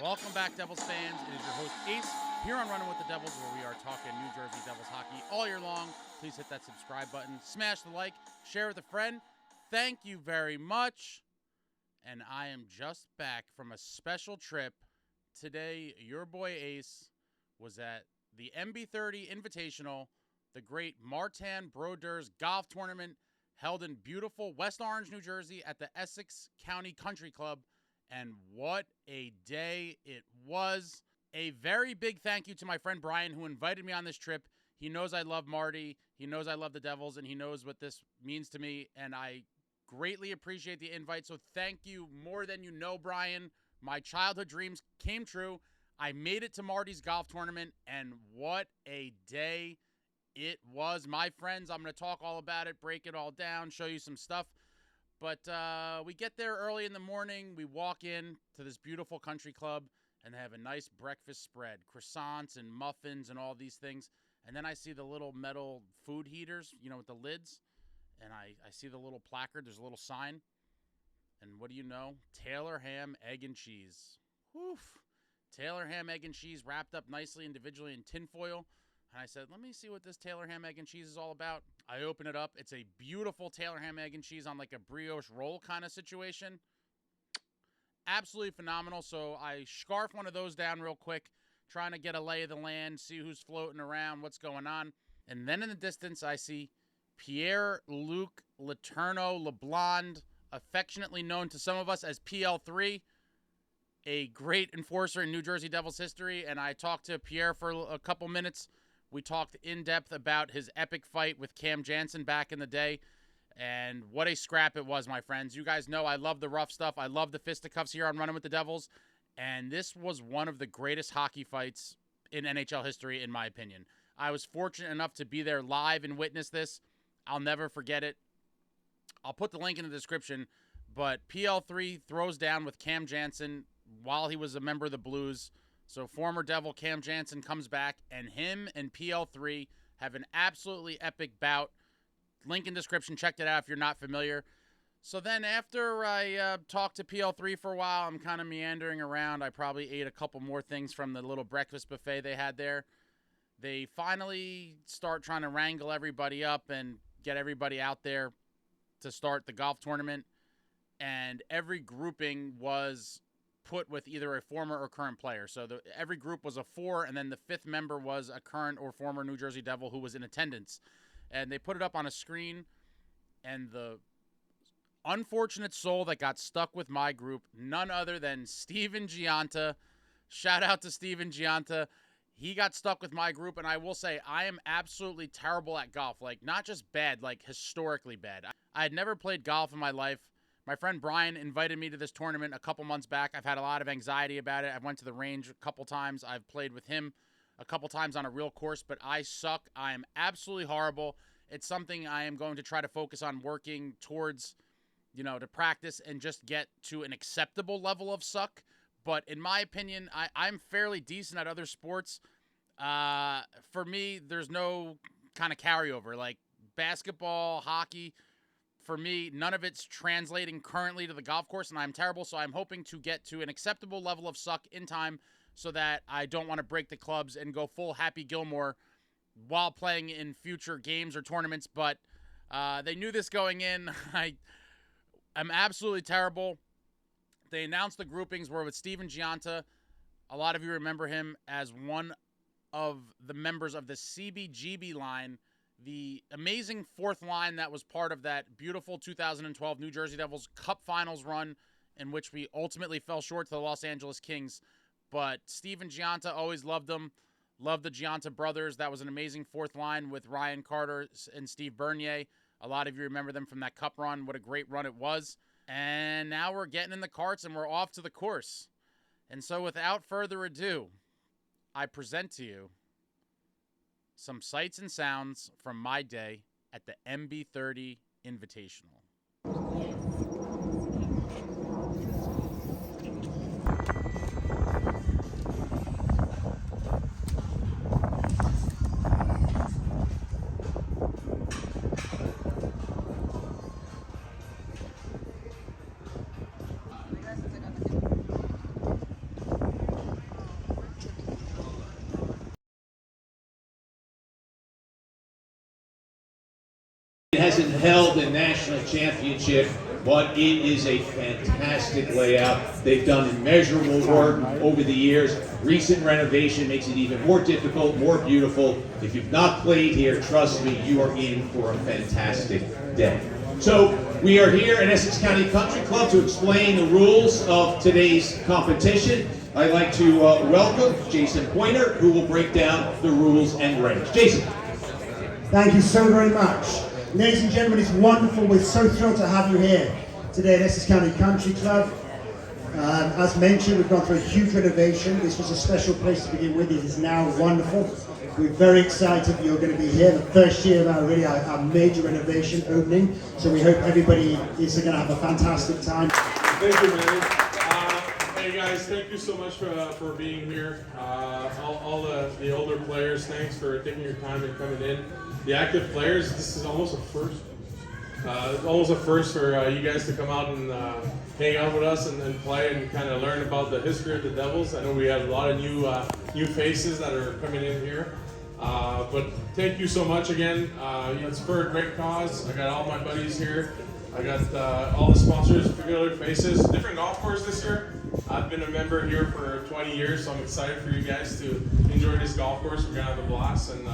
Welcome back, Devils fans. It is your host, Ace, here on Running with the Devils, where we are talking New Jersey Devils hockey all year long. Please hit that subscribe button, smash the like, share with a friend. Thank you very much. And I am just back from a special trip. Today, your boy Ace was at the MB30 Invitational, the great Martin-Brodeur's golf tournament held in beautiful West Orange, New Jersey at the Essex County Country Club. And what a day it was. A very big thank you to my friend Brian, who invited me on this trip. He knows I love Marty. He knows I love the Devils, and he knows what this means to me. And I greatly appreciate the invite. So thank you more than you know, Brian. My childhood dreams came true. I made it to Marty's golf tournament, and what a day it was. My friends, I'm going to talk all about it, break it all down, show you some stuff. But we get there early in the morning. We walk in to this beautiful country club, and they have a nice breakfast spread, croissants and muffins and all these things. And then I see the little metal food heaters, you know, with the lids. And I see the little placard. There's a little sign. And what do you know? Taylor ham, egg, and cheese. Whew. Taylor ham, egg, and cheese wrapped up nicely individually in tinfoil. And I said, let me see what this Taylor ham, egg, and cheese is all about. I open it up. It's a beautiful Taylor ham, egg, and cheese on like a brioche roll kind of situation. Absolutely phenomenal. So I scarf one of those down real quick, trying to get a lay of the land, see who's floating around, what's going on. And then in the distance, I see Pierre-Luc Leblond, affectionately known to some of us as PL3, a great enforcer in New Jersey Devils history. And I talked to Pierre for a couple minutes. We talked in depth about his epic fight with Camjanssen back in the day. And what a scrap it was, my friends. You guys know I love the rough stuff. I love the fisticuffs here on Running with the Devils. And this was one of the greatest hockey fights in NHL history, in my opinion. I was fortunate enough to be there live and witness this. I'll never forget it. I'll put the link in the description. But PL3 throws down with Camjanssen while he was a member of the Blues. So former Devil Camjanssen comes back, and him and PL3 have an absolutely epic bout. Link in description. Check it out if you're not familiar. So then after I talked to PL3 for a while, I'm kind of meandering around. I probably ate a couple more things from the little breakfast buffet they had there. They finally start trying to wrangle everybody up and get everybody out there to start the golf tournament. And every grouping was put with either a former or current player. So every group was a 4, and then the 5th member was a current or former New Jersey Devil who was in attendance. And they put it up on a screen, and the unfortunate soul that got stuck with my group, none other than Stephengionta. Shout out to Stephengionta. He got stuck with my group, and I will say I am absolutely terrible at golf. Like, not just bad, like historically bad. I had never played golf in my life. My friend Brian invited me to this tournament a couple months back. I've had a lot of anxiety about it. I went to the range a couple times. I've played with him a couple times on a real course, but I suck. I am absolutely horrible. It's something I am going to try to focus on working towards, you know, to practice and just get to an acceptable level of suck. But in my opinion, I'm fairly decent at other sports. For me, there's no kind of carryover. Like basketball, hockey, for me, none of it's translating currently to the golf course, and I'm terrible, so I'm hoping to get to an acceptable level of suck in time so that I don't want to break the clubs and go full Happy Gilmore while playing in future games or tournaments. But they knew this going in. I'm absolutely terrible. They announced the groupings were with Stephengionta. A lot of you remember him as one of the members of the CBGB line, the amazing 4th line that was part of that beautiful 2012 New Jersey Devils Cup Finals run in which we ultimately fell short to the Los Angeles Kings. But Stephengionta, always loved them. Loved the Gionta brothers. That was an amazing 4th line with Ryan Carter and Steve Bernier. A lot of you remember them from that Cup run. What a great run it was. And now we're getting in the carts and we're off to the course. And so without further ado, I present to you some sights and sounds from my day at the MB30 Invitational. hasn't held a national championship, but it is a fantastic layout. They've done immeasurable work over the years. Recent renovation makes it even more difficult, more beautiful. If you've not played here, trust me, you are in for a fantastic day. So we are here at Essex County Country Club to explain the rules of today's competition. I'd like to welcome Jason Pointer, who will break down the rules and regs. Jason. Thank you so very much. Ladies and gentlemen, it's wonderful. We're so thrilled to have you here today at Essex County Country Club. As mentioned, we've gone through a huge renovation. This was a special place to begin with. It is now wonderful. We're very excited that you're going to be here. The first year of our major renovation opening. So we hope everybody is going to have a fantastic time. Thank you, man. Hey guys, thank you so much for being here. All the older players, thanks for taking your time and coming in. The active players, this is almost a first. Almost a first for you guys to come out and hang out with us and play and kind of learn about the history of the Devils. I know we have a lot of new faces that are coming in here. But thank you so much again. It's for a great cause. I got all my buddies here. I got all the sponsors, familiar faces. Different golf course this year. I've been a member here for 20 years, so I'm excited for you guys to enjoy this golf course. We're gonna have a blast, and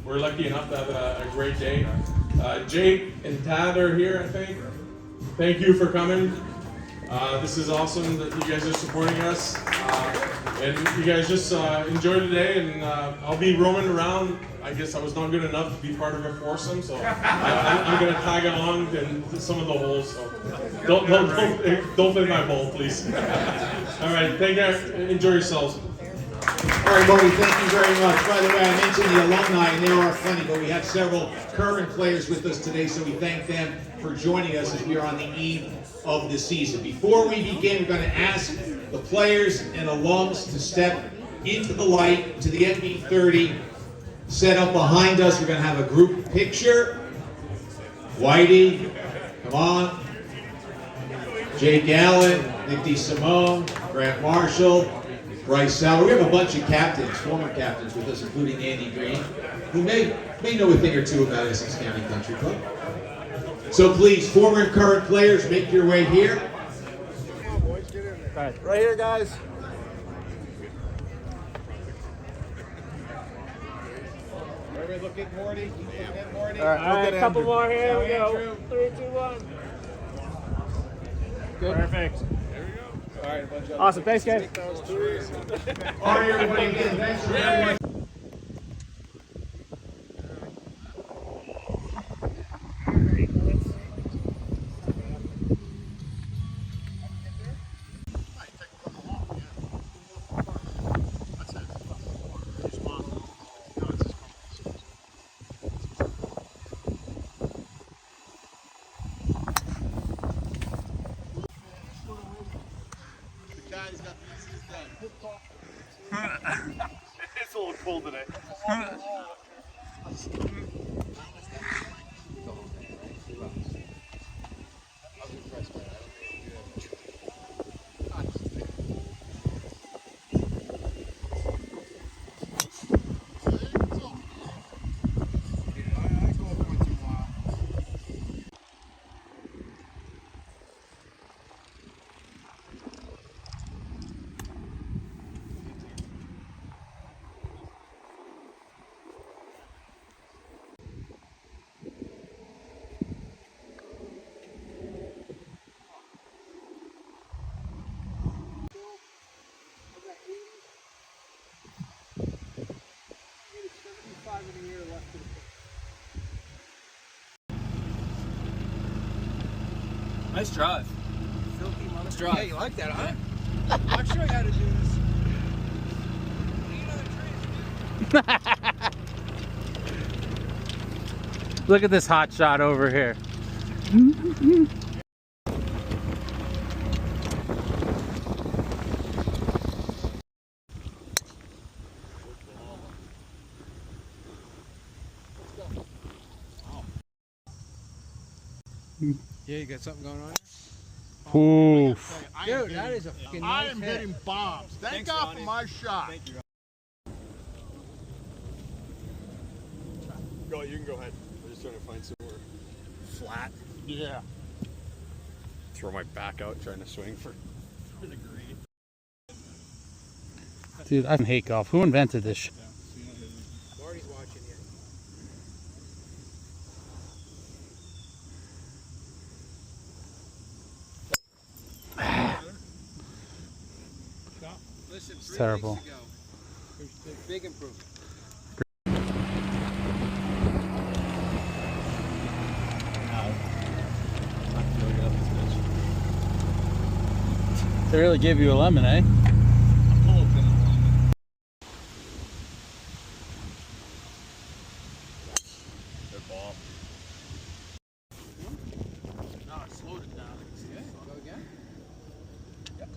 we're lucky enough to have a great day. Jake and Tad are here, I think. Thank you for coming. This is awesome that you guys are supporting us. And you guys just enjoy today, and I'll be roaming around. I guess I was not good enough to be part of a foursome, so I'm going to tag along in some of the holes. So don't play my bowl, please. All right, thank you. Enjoy yourselves. All right, Marty, thank you very much. By the way, I mentioned the alumni, and there are plenty, but we have several current players with us today, so we thank them for joining us as we are on the eve of the season. Before we begin, we're going to ask the players and alums to step into the light, to the MB30 set up behind us. We're going to have a group picture. Whitey, come on. Jake Allen, Nick DeSimone, Grant Marshall, Bryce Sauer. We have a bunch of captains, former captains with us, including Andy Green, who may know a thing or two about Essex County Country Club. So please, former and current players, make your way here. Right here, guys. Everybody look at Morty. Keep looking at Morty. All right, a couple more here. We go. 3, 2, 1. Good. Perfect. There we go. All right, a bunch of awesome. Thanks, guys. All right, everybody. Again, thanks for everyone. It's a little cold today. Nice drive. Nice drive. Yeah, you like that, huh? I'll show you how to do this. Look at this hot shot over here. Yeah, you got something going on? Oof. Dude, that is a fucking nice I am hit. hitting bombs. Thank God for my shot. Thank you. Go, you can go ahead. We're just trying to find somewhere. flat. Yeah. Throw my back out trying to swing for the green. Dude, I hate golf. Who invented this shit? Marty's watching you. Listen, It's terrible. weeks ago, big improvement. They really gave you a lemon, eh? Good ball. No, I slowed it down. Okay, go again. Yep.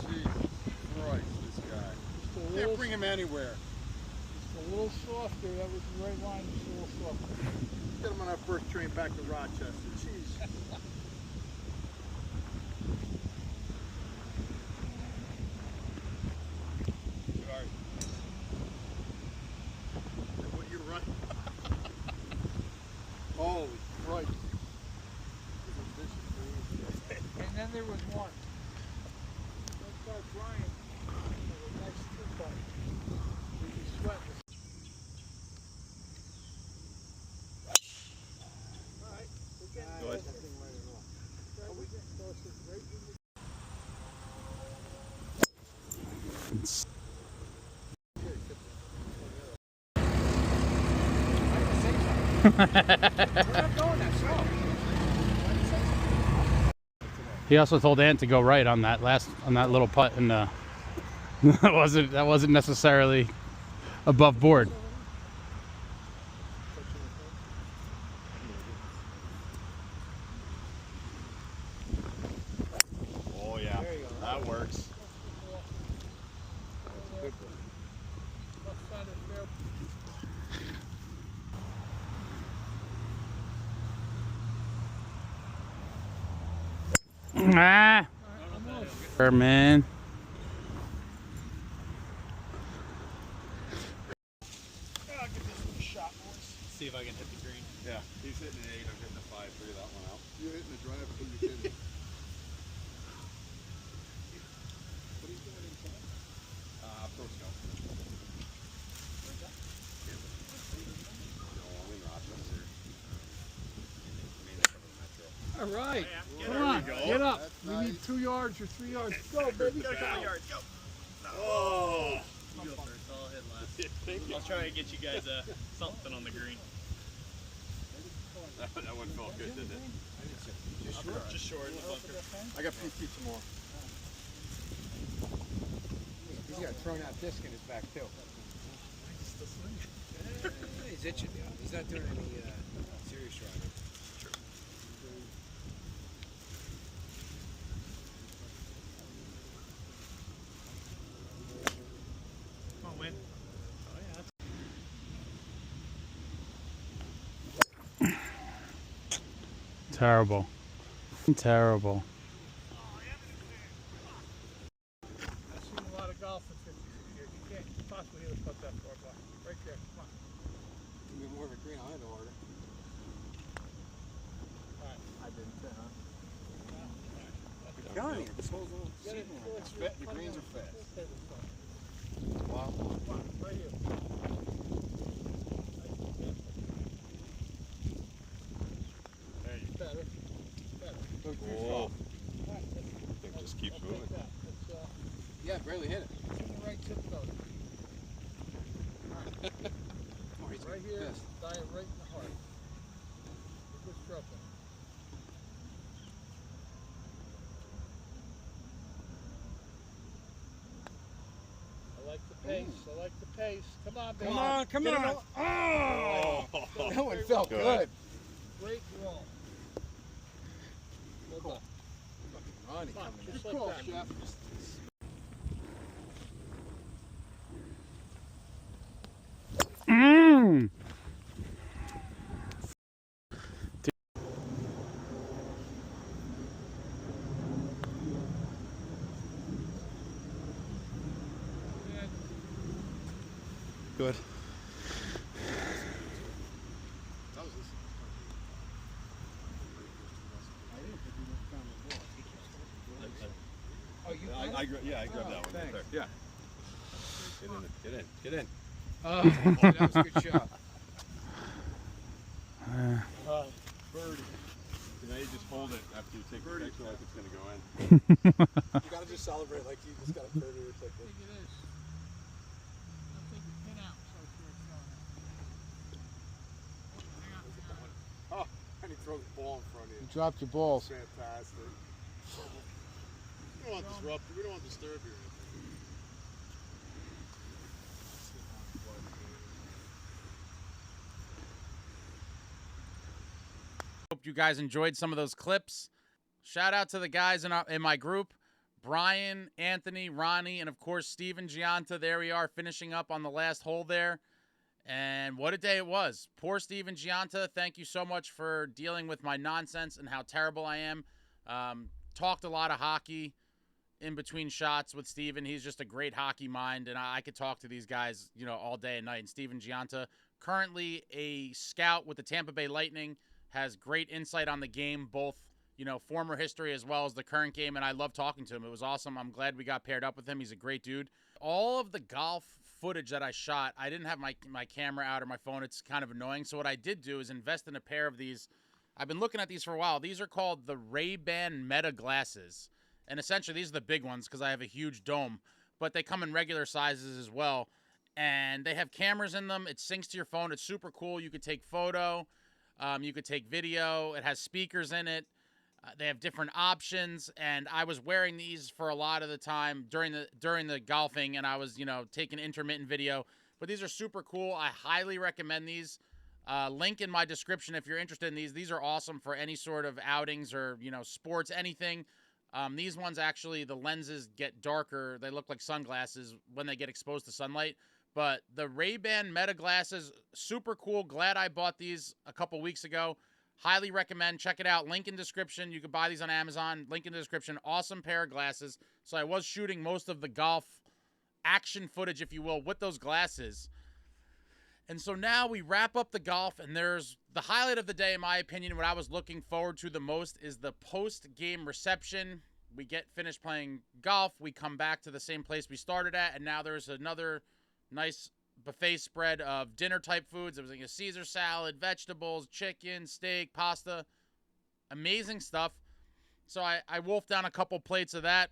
Christ, this guy. Can't bring him anywhere. A little softer. That was the right line. Just a little softer. Get him on our first train back to Rochester. Jeez. Sorry. What you run? Holy Christ. And then there was one. Let's start Brian. A nice two-putt. He's sweating. All right. We're getting Go ahead. close. We're getting closer. Right in the He also told Ant to go right on that little putt, and that wasn't necessarily above board. Oh yeah, that works. left side of the fairway. Ah, man. I'll give this one a shot, boys. See if I can hit the green. Yeah, he's hitting an 8. I'm hitting a 5. Figure that one out. You're hitting the drive until you get it. Pro Scout. No, I'm in Rochester. Mainly cover the metro. All right. There Come on. we go. Get up. That's We nice. need 2 yards or 3 yards. Go, baby. Got a couple yards. Go. Oh. You go first. I'll hit last. I'll try to get you guys something on the green. That one felt good, didn't it? Just short in the bunker. I got PT tomorrow. He's got a thrown out disc in his back, too. He's itching now. He's not doing any serious driving. Come on, win. Terrible. Terrible. I've seen a lot of golf in 50 years. You can't possibly hit a putt that far back. Right there. Come on. Give me more of a green. I'll hit it harder. All right. I didn't, huh? I'm telling you, this whole little Get it. season, it's fit. The greens are fast. Okay, let's go. Wow. Come on, right here. Better. Better. Good Whoa. All right, Thing just keeps I'll moving. take that. Let's, Yeah, barely hit it. it's in the right zip code. Oh, he's Right here, pissed. diet right in the heart. Good stroking. I like the pace. I like the pace. Come on, baby. Come on, come Get it on. all- Oh. That one felt Good. good. Great roll. Well done. Ronnie Come on, coming in. just Good like call, that. Chef. Mm. good. I grabbed that one right there. Yeah. Get in. Oh, that was a good shot. Birdie. Now you just hold it after you take the picture like it's going to go in. You gotta just celebrate like you just got a birdie or something. I think it is. I'll take the pin out so it's where it's going. Hang on. Oh, and he throws the ball in front of you. You dropped your balls. Fantastic. We don't want to disrupt you. We don't want to disturb you. Hope you guys enjoyed some of those clips. Shout out to the guys in my group, Brian, Anthony, Ronnie, and of course Stephen Gionta. There we are, finishing up on the last hole there. And what a day it was. Poor Stephen Gionta, thank you so much for dealing with my nonsense and how terrible I am. Talked a lot of hockey in between shots with Stephen. He's just a great hockey mind, and I could talk to these guys, you know, all day and night. And Stephen Gionta, currently a scout with the Tampa Bay Lightning, has great insight on the game, both, you know, former history as well as the current game, and I love talking to him. It was awesome. I'm glad we got paired up with him. He's a great dude. All of the golf footage that I shot, I didn't have my camera out or my phone. It's kind of annoying. So what I did do is invest in a pair of these. I've been looking at these for a while. These are called the Ray-Ban Meta glasses. And essentially, these are the big ones because I have a huge dome. But they come in regular sizes as well. And they have cameras in them. It syncs to your phone. It's super cool. You could take photo. You could take video. It has speakers in it. They have different options. And I was wearing these for a lot of the time during the golfing. And I was, you know, taking intermittent video. But these are super cool. I highly recommend these. Link in my description if you're interested in these. These are awesome for any sort of outings or, you know, sports, anything. These ones actually, the lenses get darker. They look like sunglasses when they get exposed to sunlight. But the Ray-Ban Meta glasses, super cool. Glad I bought these a couple weeks ago. Highly recommend. Check it out. Link in description. You can buy these on Amazon. Link in the description. Awesome pair of glasses. So I was shooting most of the golf action footage, if you will, with those glasses. And so now we wrap up the golf, and there's the highlight of the day, in my opinion. What I was looking forward to the most is the post-game reception. We get finished playing golf. We come back to the same place we started at, and now there's another nice buffet spread of dinner-type foods. It was like a Caesar salad, vegetables, chicken, steak, pasta. Amazing stuff. So I wolfed down a couple plates of that.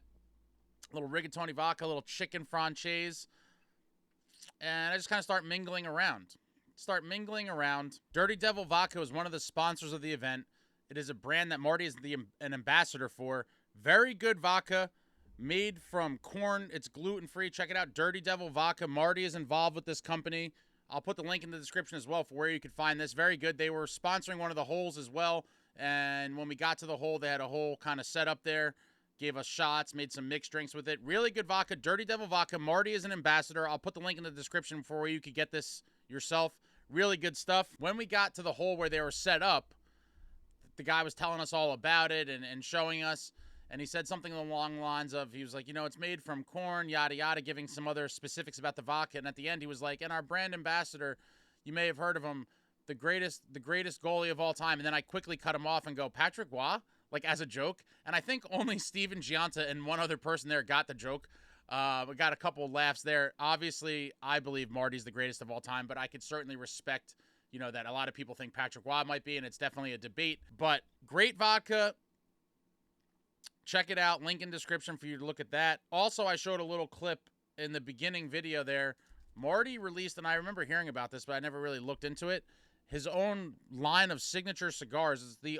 A little rigatoni vodka, a little chicken franchise. And I just kind of start mingling around. Dirty Devil Vodka is one of the sponsors of the event. It is a brand that Marty is an ambassador for. Very good vodka, made from corn. It's gluten-free. Check it out, Dirty Devil Vodka. Marty is involved with this company. I'll put the link in the description as well for where you can find this. Very good. They were sponsoring one of the holes as well. And when we got to the hole, they had a whole kind of set up there. Gave us shots, made some mixed drinks with it. Really good vodka, Dirty Devil Vodka. Marty is an ambassador. I'll put the link in the description for where you could get this yourself. Really good stuff. When we got to the hole where they were set up, the guy was telling us all about it and showing us. And he said something along the lines of, he was like, you know, it's made from corn, yada, yada, giving some other specifics about the vodka. And at the end, he was like, and our brand ambassador, you may have heard of him, the greatest goalie of all time. And then I quickly cut him off and go, Patrick Waugh? Like, as a joke. And I think only Stephen Gionta and one other person there got the joke. We got a couple of laughs there. Obviously, I believe Marty's the greatest of all time, but I could certainly respect, you know, that a lot of people think Patrick Waugh might be, and it's definitely a debate. But great vodka. Check it out. Link in description for you to look at that. Also, I showed a little clip in the beginning video there. Marty released, and I remember hearing about this, but I never really looked into it, his own line of signature cigars. Is the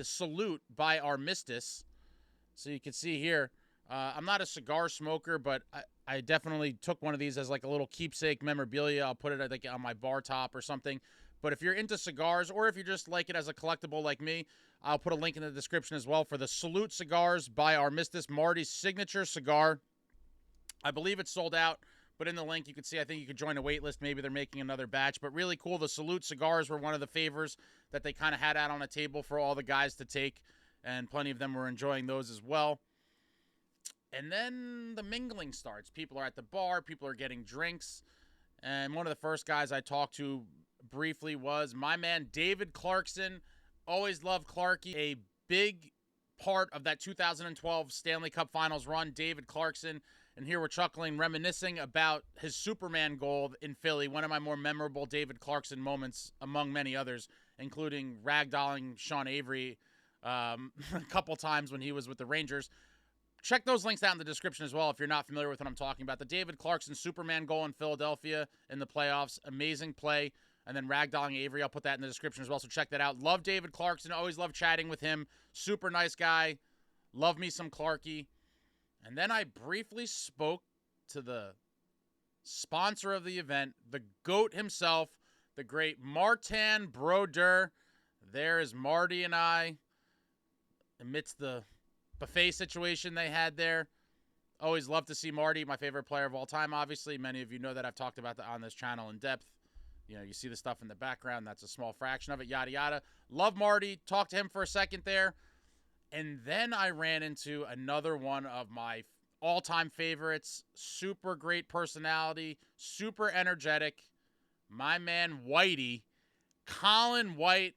Salute by Armistice. So you can see here, I'm not a cigar smoker, but I definitely took one of these as like a little keepsake memorabilia. I'll put it, I think, on my bar top or something. But if you're into cigars, or if you just like it as a collectible like me, I'll put a link in the description as well for the Salute Cigars by Armistice, Marty's signature cigar. I believe it's sold out. But in the link, you can see, I think you could join a wait list. Maybe they're making another batch. But really cool. The Salute cigars were one of the favors that they kind of had out on a table for all the guys to take. And plenty of them were enjoying those as well. And then the mingling starts. People are at the bar. People are getting drinks. And one of the first guys I talked to briefly was my man David Clarkson. Always loved Clarky. A big part of that 2012 Stanley Cup Finals run, David Clarkson. And here we're chuckling, reminiscing about his Superman goal in Philly, one of my more memorable David Clarkson moments, among many others, including ragdolling Sean Avery a couple times when he was with the Rangers. Check those links out in the description as well if you're not familiar with what I'm talking about. The David Clarkson Superman goal in Philadelphia in the playoffs. Amazing play. And then ragdolling Avery, I'll put that in the description as well, so check that out. Love David Clarkson. Always love chatting with him. Super nice guy. Love me some Clarky. And then I briefly spoke to the sponsor of the event, the GOAT himself, the great Martin Brodeur. There is Marty and I amidst the buffet situation they had there. Always love to see Marty, my favorite player of all time, obviously. Many of you know that I've talked about that on this channel in depth. You know, you see the stuff in the background. That's a small fraction of it, yada, yada. Love Marty. Talked to him for a second there. And then I ran into another one of my all-time favorites. Super great personality. Super energetic. My man, Whitey. Colinwhite.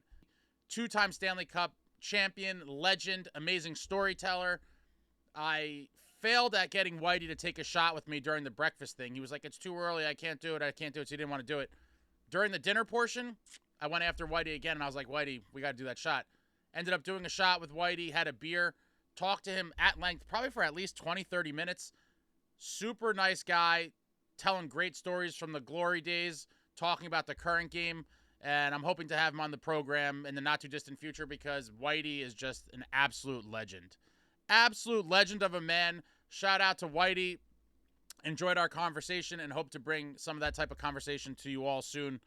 Two-time Stanley Cup champion, legend, amazing storyteller. I failed at getting Whitey to take a shot with me during the breakfast thing. He was like, it's too early. I can't do it. So he didn't want to do it. During the dinner portion, I went after Whitey again, and I was like, Whitey, we got to do that shot. Ended up doing a shot with Whitey, had a beer, talked to him at length, probably for at least 20, 30 minutes. Super nice guy, telling great stories from the glory days, talking about the current game, and I'm hoping to have him on the program in the not-too-distant future because Whitey is just an absolute legend. Absolute legend of a man. Shout out to Whitey. Enjoyed our conversation and hope to bring some of that type of conversation to you all soon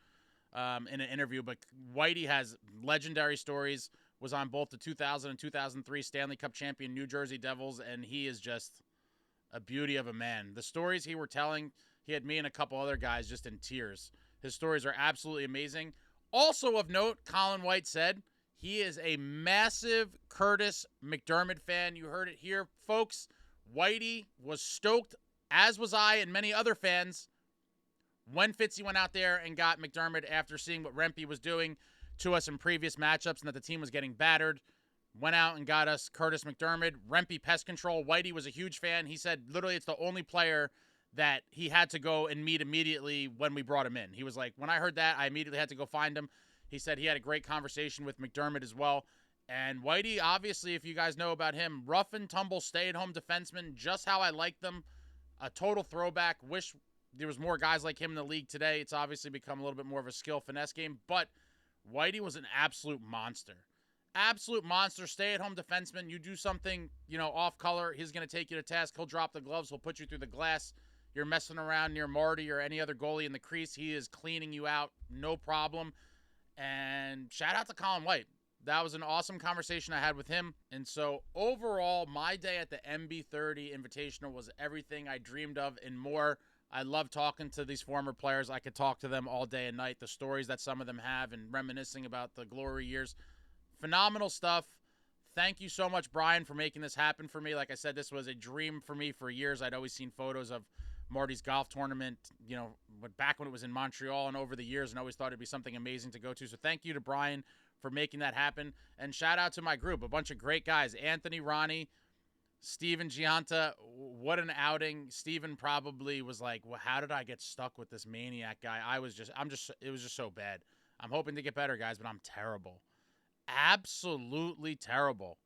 in an interview. But Whitey has legendary stories, was on both the 2000 and 2003 Stanley Cup champion New Jersey Devils, and he is just a beauty of a man. The stories he were telling, he had me and a couple other guys just in tears. His stories are absolutely amazing. Also of note, Colinwhite said he is a massive Curtis McDermott fan. You heard it here, folks. Whitey was stoked, as was I and many other fans, when Fitzy went out there and got McDermott after seeing what Rempe was doing to us in previous matchups and that the team was getting battered. Went out and got us Curtis McDermott. Rempe pest control. Whitey was a huge fan. He said literally it's the only player that he had to go and meet immediately when we brought him in. He was like, when I heard that, I immediately had to go find him. He said he had a great conversation with McDermott as well. And Whitey, obviously, if you guys know about him, rough and tumble, stay-at-home defenseman, just how I like them. A total throwback. Wish there was more guys like him in the league today. It's obviously become a little bit more of a skill finesse game, but Whitey was an absolute monster. Absolute monster, stay-at-home defenseman. You do something, off color, he's going to take you to task. He'll drop the gloves. He'll put you through the glass. You're messing around near Marty or any other goalie in the crease. He is cleaning you out, no problem. And shout out to Colinwhite. That was an awesome conversation I had with him. And so overall, my day at the MB30 Invitational was everything I dreamed of and more. I love talking to these former players. I could talk to them all day and night. The stories that some of them have and reminiscing about the glory years. Phenomenal stuff. Thank you so much, Brian, for making this happen for me. Like I said, this was a dream for me for years. I'd always seen photos of Marty's golf tournament, back when it was in Montreal and over the years, and always thought it'd be something amazing to go to. So thank you to Brian for making that happen. And shout out to my group, a bunch of great guys. Anthony, Ronnie, Steven, Gionta. What an outing. Steven probably was like, well, how did I get stuck with this maniac guy? it was just so bad. I'm hoping to get better, guys, but I'm terrible. Absolutely terrible.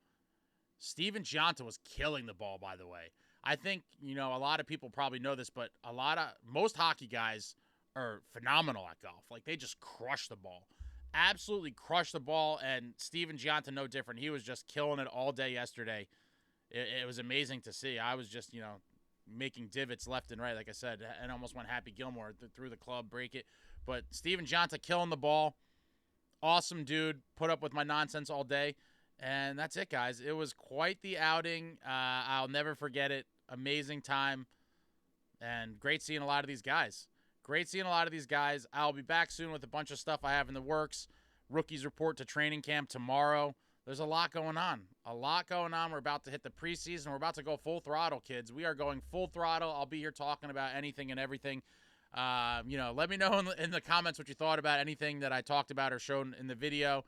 Steven Gionta was killing the ball, by the way. I think, a lot of people probably know this, but most hockey guys are phenomenal at golf. Like, they just crush the ball. Absolutely crush the ball, and Steven Gionta no different. He was just killing it all day yesterday. It was amazing to see. I was just, making divots left and right, like I said, and almost went Happy Gilmore through the club, break it. But Steven Gionta killing the ball. Awesome dude. Put up with my nonsense all day. And that's it, guys. It was quite the outing. I'll never forget it. Amazing time. And great seeing a lot of these guys. I'll be back soon with a bunch of stuff I have in the works. Rookies report to training camp tomorrow. There's a lot going on. We're about to hit the preseason. We're about to go full throttle, kids. We are going full throttle. I'll be here talking about anything and everything. You know, let me know in the comments what you thought about anything that I talked about or shown in the video.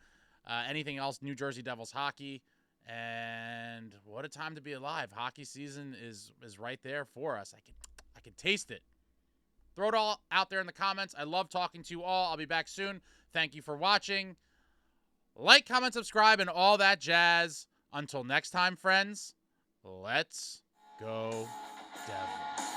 Anything else, New Jersey Devils hockey. And what a time to be alive. Hockey season is right there for us. I can taste it. Throw it all out there in the comments. I love talking to you all. I'll be back soon. Thank you for watching. Like, comment, subscribe, and all that jazz. Until next time, friends, let's go Devils.